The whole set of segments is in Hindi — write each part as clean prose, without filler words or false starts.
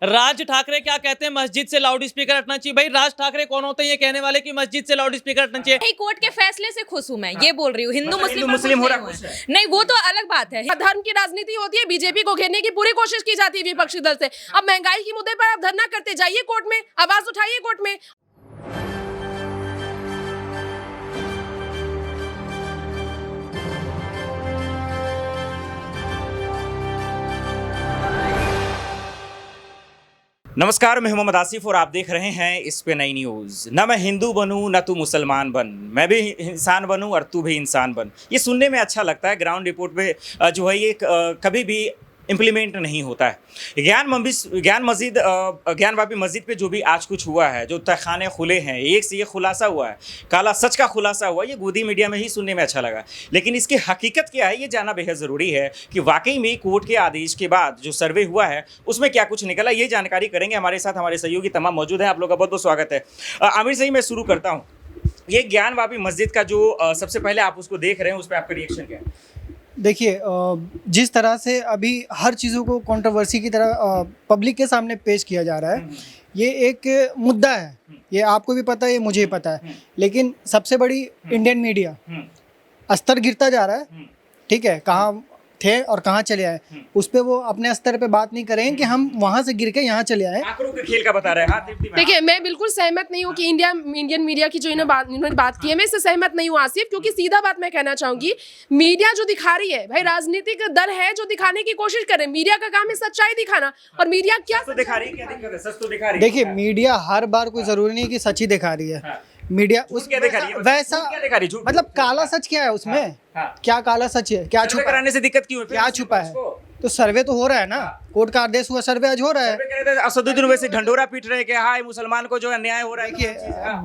राज ठाकरे क्या कहते हैं मस्जिद से लाउड स्पीकर हटना चाहिए। भाई राज ठाकरे कौन होते हैं ये कहने वाले कि मस्जिद से लाउड स्पीकर हटना चाहिए। हाई कोर्ट के फैसले से खुश हूं मैं, ये बोल रही हूँ। हिंदू मुस्लिम मुस्लिम हो रहा नहीं खुश हुआ है। नहीं, वो तो अलग बात है। धर्म की राजनीति होती है, बीजेपी को घेरने की पूरी कोशिश की जाती है विपक्षी दल से। अब महंगाई के मुद्दे पर आप धरना करते जाइए कोर्ट में, आवाज उठाइए कोर्ट में। नमस्कार, मैं मोहम्मद आसिफ और आप देख रहे हैं इस पे नई न्यूज़। न मैं हिंदू बनूं न तू मुसलमान बन, मैं भी इंसान बनूं और तू भी इंसान बन। ये सुनने में अच्छा लगता है, ग्राउंड रिपोर्ट पे जो है ये कभी भी इम्प्लीमेंट नहीं होता है। ज्ञानवापी मस्जिद पे जो भी आज कुछ हुआ है, जो तहखाने खुले हैं, एक से ये खुलासा हुआ है, काला सच का खुलासा हुआ, ये गोदी मीडिया में ही सुनने में अच्छा लगा। लेकिन इसकी हकीकत क्या है ये जानना बेहद ज़रूरी है कि वाकई में कोर्ट के आदेश के बाद जो सर्वे हुआ है उसमें क्या कुछ निकला, ये जानकारी करेंगे। हमारे साथ हमारे सहयोगी तमाम मौजूद हैं, आप लोग का बहुत बहुत स्वागत है। आमिर से ही मैं शुरू करता हूँ। ये ज्ञानवापी मस्जिद का जो सबसे पहले आप उसको देख रहे हैं, उस पर आपका रिएक्शन क्या है? देखिए, जिस तरह से अभी हर चीज़ों को कंट्रोवर्सी की तरह पब्लिक के सामने पेश किया जा रहा है, ये एक मुद्दा है। ये आपको भी पता है, ये मुझे भी पता है। लेकिन सबसे बड़ी इंडियन मीडिया स्तर गिरता जा रहा है। ठीक है, कहाँ थे और कहाँ चले आए, उस पर वो अपने स्तर पे बात नहीं करेंगे कि हम वहाँ से गिर के यहाँ चले आए। आंकड़ों के खेल का बता रहे हैं। देखिए, मैं बिल्कुल सहमत नहीं हूँ कि इंडियन मीडिया की जो इन्होंने बात की है, मैं इससे सहमत नहीं हूँ आसिफ। क्योंकि सीधा बात मैं कहना चाहूंगी, मीडिया जो दिखा रही है, भाई राजनीतिक दल है जो दिखाने की कोशिश कर रहे हैं। मीडिया का काम है सच्चाई दिखाना, और मीडिया क्या दिखा रही है, क्या दिक्कत है? सच तो दिखा रही है। देखिए, मीडिया हर बार कोई ज़रूरी नहीं कि सच ही दिखा रही है। मीडिया उस क्या दिखा रही है? वैसा क्या दिखा रही है? मतलब काला सच क्या है उसमें? क्या काला सच है? क्या छुपा कराने से दिक्कत क्यों है? क्या छुपा है? तो सर्वे तो हो रहा है ना, कोर्ट का आदेश हुआ, सर्वे आज हो रहा है। असदुद्दीन ओवैसी ढंडोरा पीट रहे हैं कि हाँ मुसलमान को जो अन्याय हो रहा है। देखिए,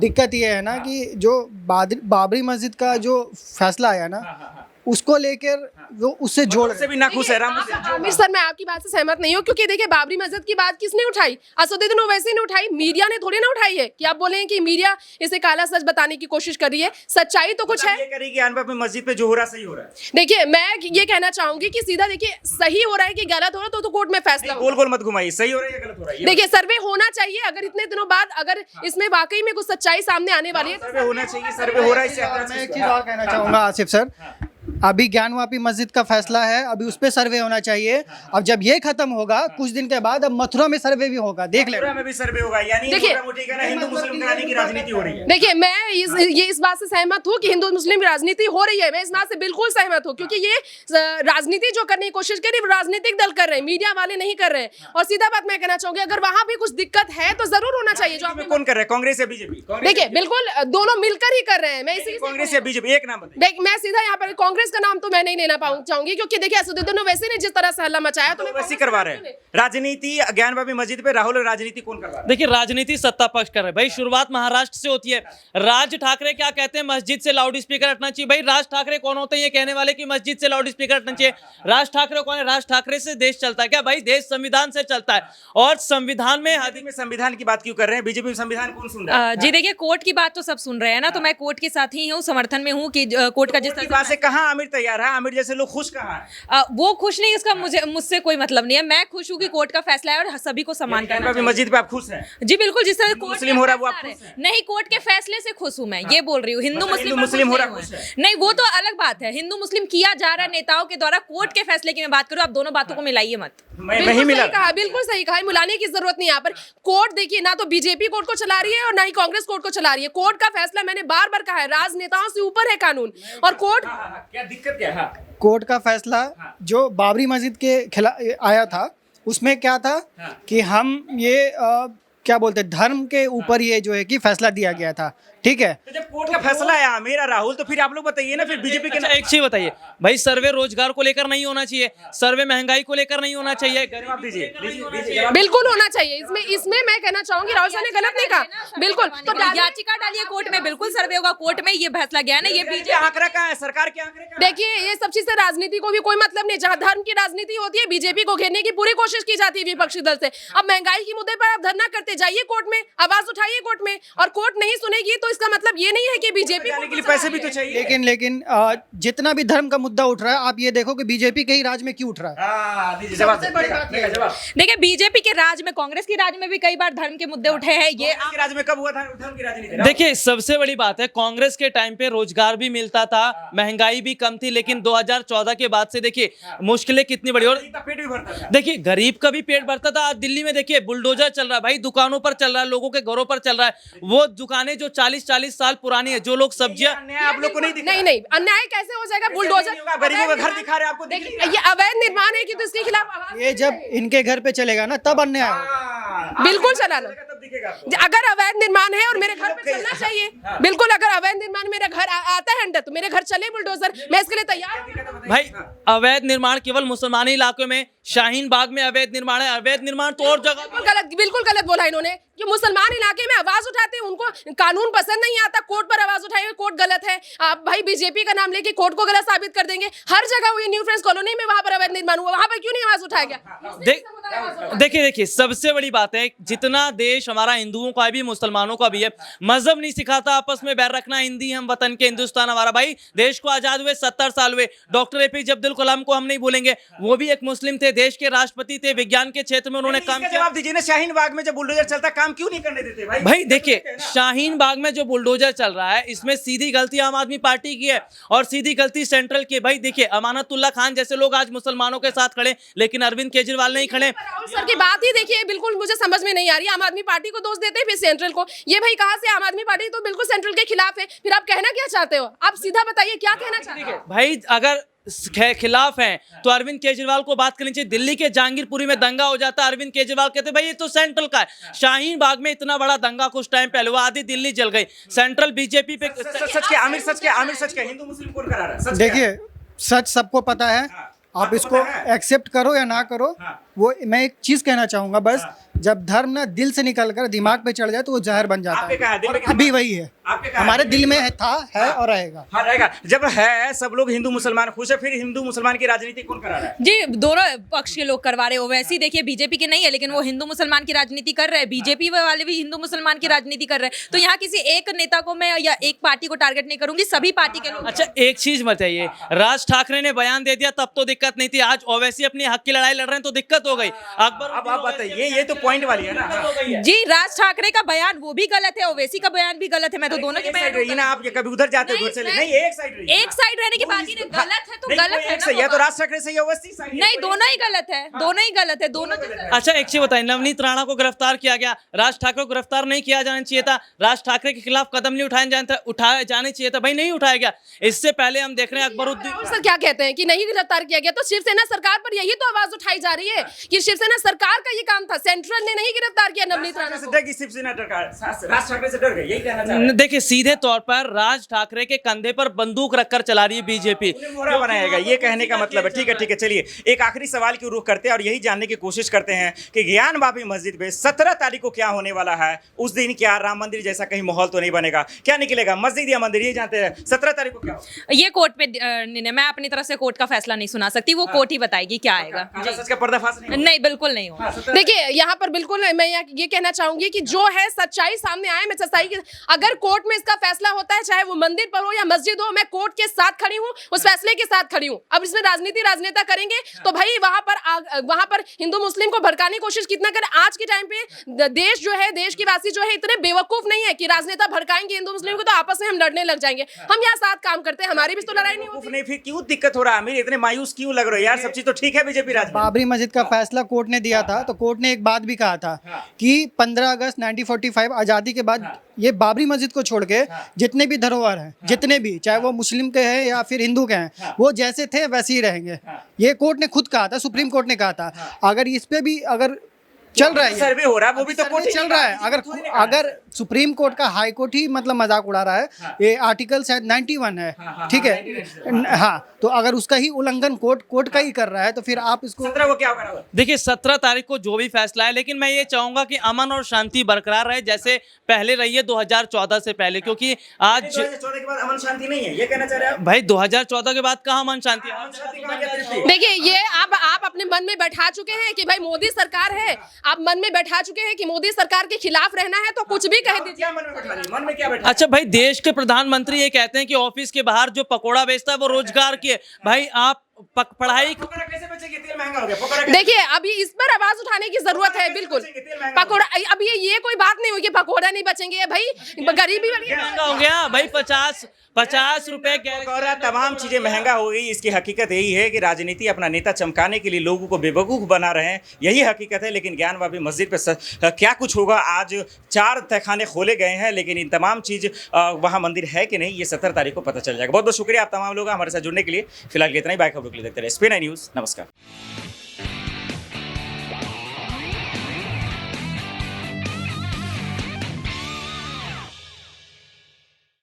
दिक्कत ये है ना कि जो बाबरी मस्जिद का जो फैसला आया ना, उसको लेकर वो उससे जोड़ से भी नाखुश है। आमिर सर, मैं आपकी बात से सहमत नहीं हूँ। क्योंकि देखिए, बाबरी मस्जिद की बात किसने उठाई? असदुद्दीन ओवैसी ने उठाई, मीडिया ने थोड़ी ना उठाई है। कि आप बोले कि मीडिया इसे काला सच बताने की कोशिश कर रही है, सच्चाई तो कुछ है। ये करी कि ज्ञानवापी मस्जिद पे जो हो रहा सही हो रहा है। देखिए, मैं ये कहना चाहूंगी कि सीधा देखिए, सही हो रहा है कि गलत हो रहा है तो कोर्ट में फैसला गोल गोल मत घुमाइए, सही हो रहा है या गलत हो रहा है। देखिए, सर्वे होना चाहिए। अगर इतने दिनों बाद अगर इसमें वाकई में कुछ सच्चाई सामने आने वाली है, सर्वे होना चाहिए। सर्वे हो रहा है। मैं एक चीज़ और कहना चाहूँगा आसिफ सर, अभी ज्ञानवापी मस्जिद का फैसला है, अभी उस पर सर्वे होना चाहिए। अब जब ये खत्म होगा कुछ दिन के बाद, अब मथुरा में सर्वे भी होगा, देख लेना। मथुरा में भी सर्वे होगा, यानी देखिए, हिंदू मुस्लिम कराने की राजनीति हो रही है। देखिए, मैं इस बात से सहमत हूँ कि हिंदू मुस्लिम राजनीति हो रही है। मैं इस बात से बिल्कुल सहमत हूँ। क्योंकि ये राजनीति जो करने की कोशिश कर रही है, राजनीतिक दल कर रहे हैं, मीडिया वाले नहीं कर रहे हैं। और सीधा बात मैं कहना चाहूंगी, अगर वहां भी कुछ दिक्कत है तो जरूर होना चाहिए। जो आपने कौन कर रहा है, कांग्रेस या बीजेपी? देखिए, बिल्कुल दोनों मिलकर ही कर रहे हैं। मैं इसी कांग्रेस या बीजेपी, एक नाम बताइए। मैं सीधा यहाँ पर कांग्रेस का नाम तो मैं नहीं लेना चाहूंगी। क्योंकि देखिए, असदुद्दीन ओवैसी ने जिस तरह से हल्ला मचाया, तो वैसी करवा रहे हैं राजनीति। ज्ञानवापी मस्जिद पे राहुल राजनीति कौन करवा रहा है? देखिए, राजनीति सत्ता पक्ष कर रहे हैं। भाई शुरुआत महाराष्ट्र से होती है। राज ठाकरे क्या कहते हैं मस्जिद से लाउड स्पीकर हटना चाहिए। भाई राज ठाकरे कौन होते हैं ये कहने वाले कि मस्जिद से लाउड स्पीकर हटना चाहिए। राज ठाकरे कौन है? राज ठाकरे से देश चलता है क्या? भाई देश संविधान से चलता है। और संविधान में संविधान की बात क्यों कर रहे हैं? बीजेपी संविधान कौन सुन रहा है? जी देखिए, कोर्ट की बात तो सब सुन रहे हैं ना, तो मैं कोर्ट के साथ ही हूँ, समर्थन में हूँ कि कोर्ट का जिस तरह से कहाँ आमिर तैयार है? आमिर जैसे लोग खुश कहाँ है? वो खुश नहीं, उसका मुझसे कोई मतलब नहीं है। मैं खुश हूँ कि कोर्ट का फैसला है और सभी को सम्मान करना ज्ञानवापी मस्जिद पे आप खुश हैं? जी बिल्कुल, जिस तरह कोर्ट मुस्लिम हो रहा है वो आप खुश हैं? नहीं, कोर्ट के फैसले से खुश हूँ मैं, ये बोल रही हूँ। हिंदू मुस्लिम हो रहा खुश है? नहीं, वो तो अलग बात है। हिंदू मुस्लिम किया जा रहा है नेताओं के द्वारा। कोर्ट के फैसले की मैं बात करूँ, आप दोनों बातों को मिलाइए मत। बिल्कुल सही कहा, मिलाने की जरूरत नहीं। यहाँ पर कोर्ट देखिए, ना तो बीजेपी कोर्ट को चला रही है और ना ही कांग्रेस कोर्ट को चला रही है। कोर्ट का फैसला, मैंने बार बार कहा है, राजनेताओं से ऊपर है कानून। और कोर्ट क्या दिक्कत क्या है? कोर्ट का फैसला जो बाबरी मस्जिद के खिलाफ आया था, उसमें क्या था कि हम ये क्या बोलते हैं, धर्म के ऊपर ये जो है कि फैसला दिया गया था। ठीक है, तो जब कोर्ट का फैसला आया मेरा राहुल, तो फिर आप लोग बताइए ना, फिर बीजेपी के एक चीज बताइए भाई, सर्वे रोजगार को लेकर नहीं होना चाहिए, सर्वे महंगाई को लेकर नहीं होना चाहिए। जवाब दीजिए। बिल्कुल होना चाहिए। इसमें मैं कहना चाहूंगी, राहुल साहब ने गलत नहीं कहा। बिल्कुल, तो याचिका डालिए कोर्ट में, बिल्कुल सर्वे होगा कोर्ट में। ये फैसला गया ना, ये बीजेपी आंकड़ा कहाँ है? सरकार के आंकड़े कहाँ है? देखिए, ये सब चीज से राजनीति को भी कोई मतलब नहीं। जहाँ धर्म की राजनीति होती है, बीजेपी को घेरने की पूरी कोशिश की जाती है विपक्षी दल से। अब महंगाई के मुद्दे पर आप धरना करते जाइए कोर्ट में, आवाज उठाइए कोर्ट में। और कोर्ट नहीं सुनेगी तो इसका मतलब ये नहीं है कि बीजेपी जाने के लिए पैसे भी तो चाहिए। लेकिन जितना भी धर्म का मुद्दा उठ रहा है, आप ये देखो कि बीजेपी के ही राज में क्यों उठ रहा है। देखिए बीजेपी के राज में, कांग्रेस के राज में भी कई बार धर्म के मुद्दे उठे हैं। ये राज्य में कब हुआ था धर्म की राजनीति? देखिए सबसे बड़ी बात है, कांग्रेस के टाइम पे रोजगार भी मिलता था, महंगाई भी कम थी, लेकिन 2014 के बाद से देखिए मुश्किलें कितनी बड़ी। और पेट भी भरता था। देखिए गरीब का भी पेट भरता था। आज दिल्ली में देखिए बुलडोजर चल रहा है भाई, दुकानों पर चल रहा है, लोगों के घरों पर चल रहा है। वो दुकानें जो 40-40 साल पुरानी है, जो लोग सब्जियां, अन्याय आप लोग को नहीं दिखा? नहीं अन्याय कैसे हो जाएगा? बुलडोजर गरीबों का घर दिखा रहे हैं आपको, देखिए ये अवैध निर्माण है कि तो इसके खिलाफ आवाज ये जब इनके घर पे चलेगा ना तब अन्याय होगा। बिल्कुल चलाना। तब दिखेगा आपको। अगर अवैध निर्माण है और मेरे घर पे चलना चाहिए, बिल्कुल अगर अवैध निर्माण मेरे घर आता है अंदर तो मेरे घर चले बुलडोजर, मैं इसके लिए तैयार हूं। भाई अवैध निर्माण केवल मुसलमानी इलाकों में, शाहीन बाग में अवैध निर्माण है, अवैध निर्माण तो और जगह। बिल्कुल गलत बोला इन्होंने। जो मुसलमान इलाके में आवाज उठाते हैं उनको कानून पसंद नहीं आता, कोर्ट पर आवाज उठाएंगे, कोर्ट गलत है। आप भाई बीजेपी का नाम लेके कोर्ट को गलत साबित कर देंगे। हर जगह हुई, न्यू फ्रेंड्स कॉलोनी में वहां पर अवैध निर्माण हुआ, वहां पर क्यों नहीं आवाज उठाया गया? देखिए सबसे बड़ी बात है, जितना देश हमारा हिंदुओं का भी मुसलमानों का भी है, मजहब नहीं सिखाता आपस में बैर रखना। हिंदी हम वतन के, हिंदुस्तान हमारा। भाई देश को आजाद हुए 70 साल हुए, डॉक्टर एपीजे अब्दुल कलाम को हम नहीं भूलेंगे, वो भी एक मुस्लिम थे, देश के राष्ट्रपति थे, विज्ञान के क्षेत्र में उन्होंने काम किया। जवाब दीजिए ना, शाहीन बाग में जब बुलडोजर चलता काम क्यों नहीं करने देते भाई देखिए शाहीन बाग में जो बुलडोजर चल रहा है, इसमें सीधी गलती आम आदमी पार्टी की है और सीधी गलती सेंट्रल की है। भाई देखिए अमानतुल्लाह खान जैसे लोग आज मुसलमानों के साथ खड़े, लेकिन अरविंद केजरीवाल नहीं खड़े। सर की बात ही देखिए, बिल्कुल मुझे समझ में नहीं आ रही। आम आदमी पार्टी को दोष देते हैं फिर सेंट्रल को। ये भाई कहां से? आम आदमी पार्टी तो बिल्कुल सेंट्रल के खिलाफ है। फिर आप कहना क्या चाहते हो? आप सीधा बताइए क्या कहना चाहते हो? भाई अगर खिलाफ हैं तो अरविंद केजरीवाल को बात करनी चाहिए। दिल्ली के जहांगीरपुरी में दंगा हो जाता, अरविंद केजरीवाल कहते भाई ये तो सेंट्रल का है। शाहीन बाग में इतना बड़ा दंगा कुछ टाइम पहले हुआ, आधी दिल्ली जल गई। सेंट्रल बीजेपी पे सच के आमिर, सच के हिंदू मुस्लिम कौन करा रहा है? देखिए सच सबको पता है, आप इसको एक्सेप्ट करो या ना करो। वो मैं एक चीज कहना चाहूंगा बस, जब धर्म ना दिल से निकल कर दिमाग पे चढ़ जाए तो वो जहर बन जाता है। और अभी वही है, हमारे दिल में है, था, है और रहेगा। हाँ रहेगा। जब है सब लोग हिंदू मुसलमान खुश है, फिर हिंदू मुसलमान की राजनीति कौन करा रहा है? जी दोनों पक्ष के लोग करवा रहे हो। वैसे ही देखिए बीजेपी के नहीं है, लेकिन वो हिंदू मुसलमान की राजनीति कर रहे हैं, बीजेपी वाले भी हिंदू मुसलमान की राजनीति कर रहे हैं। तो यहाँ किसी एक नेता को मैं या एक पार्टी को टारगेट नहीं करूंगी, सभी पार्टी के लोग। अच्छा एक चीज बताइए, राज ठाकरे ने बयान दे दिया तब तो दिक्कत नहीं थी, आज ओवैसी अपनी हक की लड़ाई लड़ रहे हैं तो दिक्कत हो गई। अब आप बताइए, ये तो पॉइंट वाली है ना। जी राज ठाकरे का बयान वो भी गलत है, ओवैसी का बयान भी गलत है। मैं तो दोनों के बयान रही ना, आप ये कभी उधर जाते हो, उधर चले नहीं, एक साइड रही। एक साइड रहने की बात ही नहीं, गलत है तो गलत है सही है तो राज ठाकरे सही है, ओवैसी सही है। नहीं, दोनों ही गलत है, दोनों ही गलत है, दोनों। अच्छा एक चीज बताइए, नवनीत राणा को गिरफ्तार किया गया, राज ठाकरे को गिरफ्तार नहीं किया जाना चाहिए था, राज ठाकरे के खिलाफ कदम नहीं उठाए जाने चाहिए था, भाई नहीं उठाया गया। इससे पहले हम देख रहे हैं अकबरुद्दीन सर क्या कहते हैं कि नहीं गिरफ्तार किया गया, तो शिवसेना सरकार पर यही तो आवाज उठाई जा रही है कि शिवसेना सरकार का ये काम था, सेंट्रल ने नहीं गिरफ्तार किया नवनीत राणा को। शिवसेना राज ठाकरे से डर गई, यही कहना चाह रहे हैं। देखिए सीधे तौर पर राज ठाकरे के कंधे पर बंदूक रखकर चला रही है बीजेपी, मोहरा बनाएगा, ये कहने का मतलब है। ठीक है चलिए एक आखिरी सवाल की रुख करते हैं और यही जानने की कोशिश करते हैं कि ज्ञान बाबी मस्जिद में 17 तारीख को क्या होने वाला है। उस दिन क्या राम मंदिर जैसा कहीं माहौल तो नहीं बनेगा? क्या निकलेगा, मस्जिद या मंदिर, ये जानते हैं 17 तारीख को क्या होगा? ये कोर्ट पे निर्णय, मैं अपनी तरफ से कोर्ट का फैसला नहीं सुना सकती, वो कोर्ट ही बताएगी क्या आएगा। सच का पर्दाफाश नहीं बिल्कुल नहीं होगा। देखिए यहाँ पर बिल्कुल मैं ये कहना चाहूंगी कि जो है सच्चाई सामने आए। मैं सच्चाई की, अगर कोर्ट में इसका फैसला होता है, चाहे वो मंदिर पर हो या मस्जिद हो, मैं कोर्ट के साथ खड़ी हूँ, उस फैसले के साथ खड़ी हूँ। अब इसमें राजनेता करेंगे तो भाई वहां पर हिंदू मुस्लिम को भड़काने की कोशिश कितना करें। आज के टाइम पे देश जो है, देश की वासी जो है इतने बेवकूफ नहीं है कि राजनेता भड़काएंगे हिंदू मुस्लिम को तो आपस में हम लड़ने लग जाएंगे। हम यहाँ साथ काम करते हैं, हमारी भी तो लड़ाई नहीं होती। नहीं, फिर क्यों दिक्कत हो रहा है? इतने मायूस क्यों लग रहे हो यार? सब चीज तो ठीक है बीजेपी राज। बाबरी मस्जिद का फैसला कोर्ट ने दिया था, तो कोर्ट ने एक बात भी कहा था कि 15 अगस्त 1945 आज़ादी के बाद ये बाबरी मस्जिद को छोड़ के जितने भी धरोहर हैं, जितने भी, चाहे वो मुस्लिम के हैं या फिर हिंदू के हैं, वो जैसे थे वैसे ही रहेंगे। ये कोर्ट ने खुद कहा था, सुप्रीम कोर्ट ने कहा था। अगर इस पे भी अगर चल रहा है, सर्वे हो रहा है, वो भी तो कोर्ट चल रहा है। अगर सुप्रीम कोर्ट का हाई कोर्ट ही मतलब मजाक उड़ा रहा है, ये आर्टिकल शायद 91 है, ठीक है हाँ, तो अगर उसका ही उल्लंघन कोर्ट का ही कर रहा है तो फिर आप इसको 17 को क्या होगा? देखिए 17 तारीख को जो भी फैसला है, लेकिन मैं ये चाहूंगा कि अमन और शांति बरकरार रहे जैसे पहले रही है 2014 से पहले, क्योंकि आज 2014 के बाद अमन शांति नहीं है, ये कहना चाह रहे हैं आप? भाई 2014 के बाद कहाँ अमन शांति है? देखिए ये आप अपने मन में बैठा चुके हैं कि भाई मोदी सरकार है, आप मन में बैठा चुके हैं कि मोदी सरकार के खिलाफ रहना है तो कुछ भी भी कह दीजिए। क्या मन में बैठा रही है? मन में क्या बैठा? अच्छा भाई, देश के प्रधानमंत्री ये कहते हैं कि ऑफिस के बाहर जो पकोड़ा बेचता है वो रोजगार की है। भाई आप पढ़ाई पकोड़ा कैसे बचेगी? तेल महंगा हो गया, पकोड़ा कैसे देखिए अभी इस पर आवाज उठाने की जरूरत है, बिल्कुल। पकोड़ा अब ये कोई बात नहीं हुई कि पकोड़ा नहीं बचेंगे भाई, गरीबी वाली महंगा हो गया भाई। 50 रुपए पकौड़ा, तमाम चीजें महंगा हो गई। इसकी हकीकत यही है कि राजनीति अपना नेता चमकाने के लिए लोगों को बेवकूफ बना रहे हैं, यही हकीकत है। लेकिन ज्ञानवापी मस्जिद पे क्या कुछ होगा? आज 4 तहखाने खोले गए हैं, लेकिन इन तमाम चीज वहाँ मंदिर है कि नहीं, ये 17 तारीख को पता चल जाएगा। बहुत बहुत शुक्रिया आप तमाम लोग हमारे साथ जुड़ने के लिए। फिलहाल इतना ही। बाय खबरों के लिए देखते रहे SPN न्यूज़। नमस्कार।